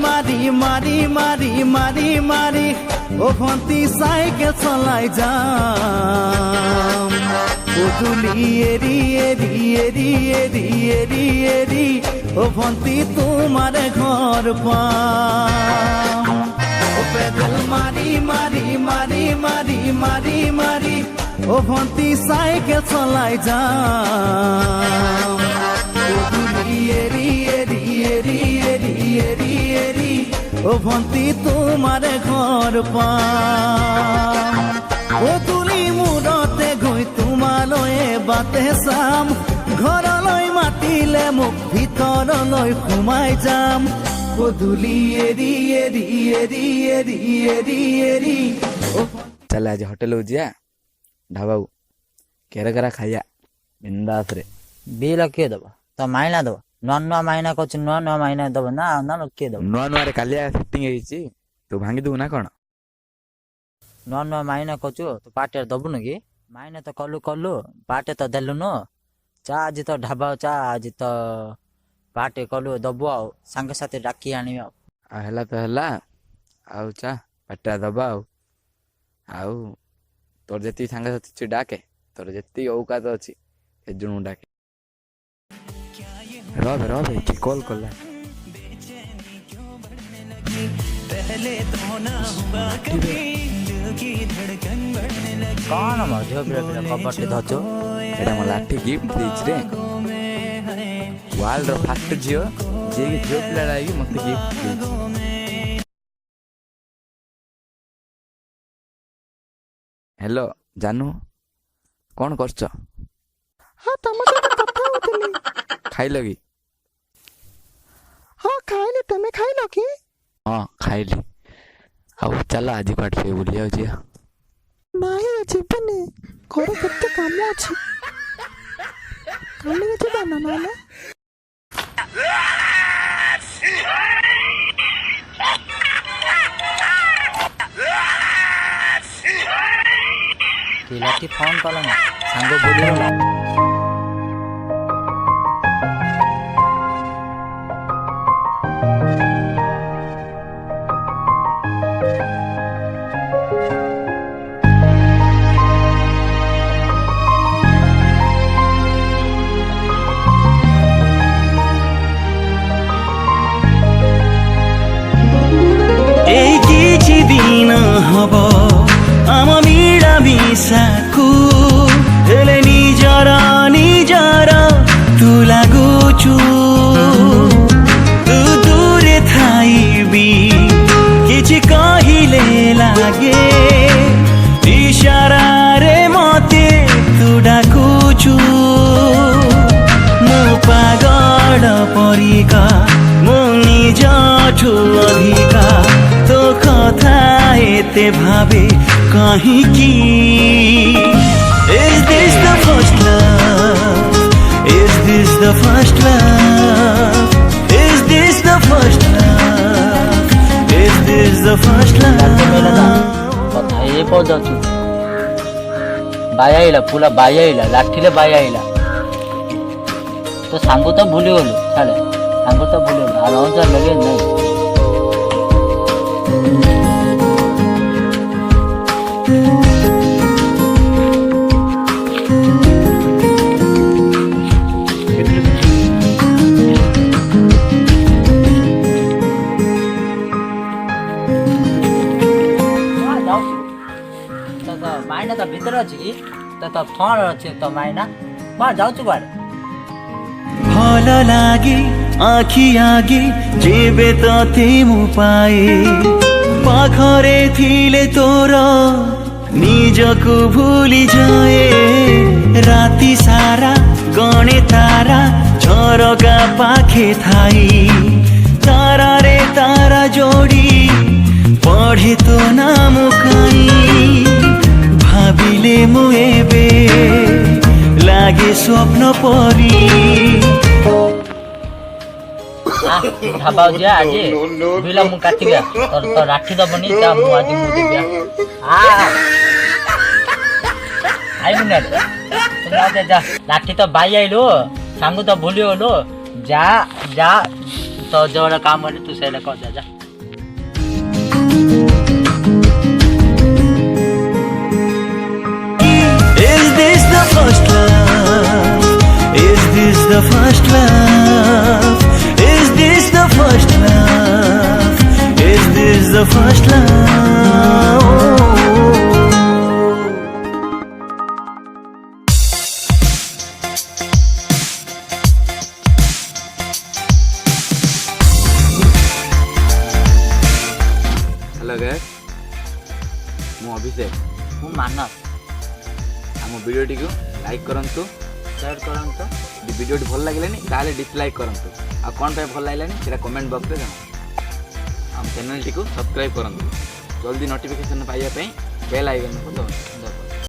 মারি মারি মারি মারি মারি ও ভন্তি সাইকেল চলাই যাম গধূলি এরি এরি এরি এরি এরি এরি ও ভন্তি তোমার ঘর পাম ও পেডেল মারি মারি মারি মারি মারি মারি ও ভন্তি সাইকেল চলাই যাম গধূলি এরি এরি এরি এরি এরি এরি ও ভন্তি তোমার ঘর পাম গধূলি মূৰতে গৈ তোমালৈ বাটে চাম ঘৰলৈ মাতিলে মোক ভিতৰলৈ সোমাই যাম গধূলি এৰি এৰি এৰি এৰি এৰি এৰি चल आज होटल हो जिया ढाबा केरा केरा खाइया बिंदास रे बिल के दब तो माइना दब नुआ माइना कछु नुआ माइना दब ना ना के दब नुआ रे कालिया सेटिंग हेछि तू भांगी दू ना कोन नुआ माइना कछु तो पाटे दबु नगी माइना तो कलु पाटे तो देलु न चा आज तो ढाबा चा आज तो पाटे कलु दबु आ संग साथे डाकी आनी आ हला तो हला आउ चा पट्टा दबा आउ तोर जति संग साथी डाके तोर जति औकात अछि से जुणु डाके रबे की कॉल करला पहले तो ना हुआ कभी दिल की धड़कन बढ़ने लगी कौन म झो बिरा बिरा कबट्टी धचो एटा म लाठी गिफ्ट देछ रे वाल रो फास्ट जियो जे के झो पिला लागी मते गिफ्ट देछ हेलो जानू कौन करछ हाँ तम सहित कथा होतली खाइलो की हाँ खाइले तमे खाइलो की हां खाइली आउ चला आज काट से बुलिया जिया नाही जिबने घर केते काम अछि काली जिबा ना नाले किलाटी फोन कला ना सांगो बोलियो ना এই কিছু দিন হব ଆମ ମିଳାମିଶାକୁ ହେଲେ ନିଜର ତୁ ଲାଗୁଛୁ ତୁ ଦୂରେ ଥାଇବି କିଛି କହିଲେ ଲାଗେ ଇଶାରାରେ ମତେ ତୁ ଡାକୁଛୁ ମୁଁ ପାଗଳ ପରିକା ମୁଁ ନିଜଠୁ ଅଧିକା ତୋ କଥା ଏତେ ଭାବେ कहीं की Is this the first love? Is this the first love? Is this the first love? Is this the first love? କଥା ଏ ପଦଛୁ ବାୟାଇଲା ପୁଲା ବାୟାଇଲା ଲାଠିଲେ ବାୟାଇଲା ତ ସାଙ୍ଗ ତ ଭୁଲି ଗଲୁ ଛାଡେ ସାଙ୍ଗ ତ ଭୁଲି ଗଲୁ ଆଉ ରହୁଛ ଲଗେ ନାହିଁ माइना तो भीतर अच्छी तो फोन अच्छे तो माइना मैं जाऊँ बारे भल लागे आखि आगे जेबे तते मु पाए पाखरे थिले तोर निजको भूली जाए राति सारा गणे तारा झरका पाखे थाई तारा रे तारा जोड़ी पढ़े तो नाम काई भाविले मु एबे लागे स्वप्न परी ढाबाऊ जा आज बिला मु काटिया तो राखी दबनी ता मु आज मु देबिया आई मुना जा लाठी तो बाई आइलो सांगु तो भूली गलो जा जा तो जोड़ा काम करे तू से कर दे जा। Is this the first love? Is this the first love? Is this the first love? Is this the first love? Hello guys मु अभिषेक ମୁଁ ମାନସ आम वीडियोटी को लाइक करंतु शेयर करंतो यदि वीडियोटी भल लागलानी ताले डिसलाइक करंतु आ कोन पे भल लागलानी सेटा कमेंट बॉक्स रे जानो आम चैनल टी को सब्सक्राइब करंतु जल्दी नोटिफिकेशन पाइबा पई बेल आइकन को दबाओ।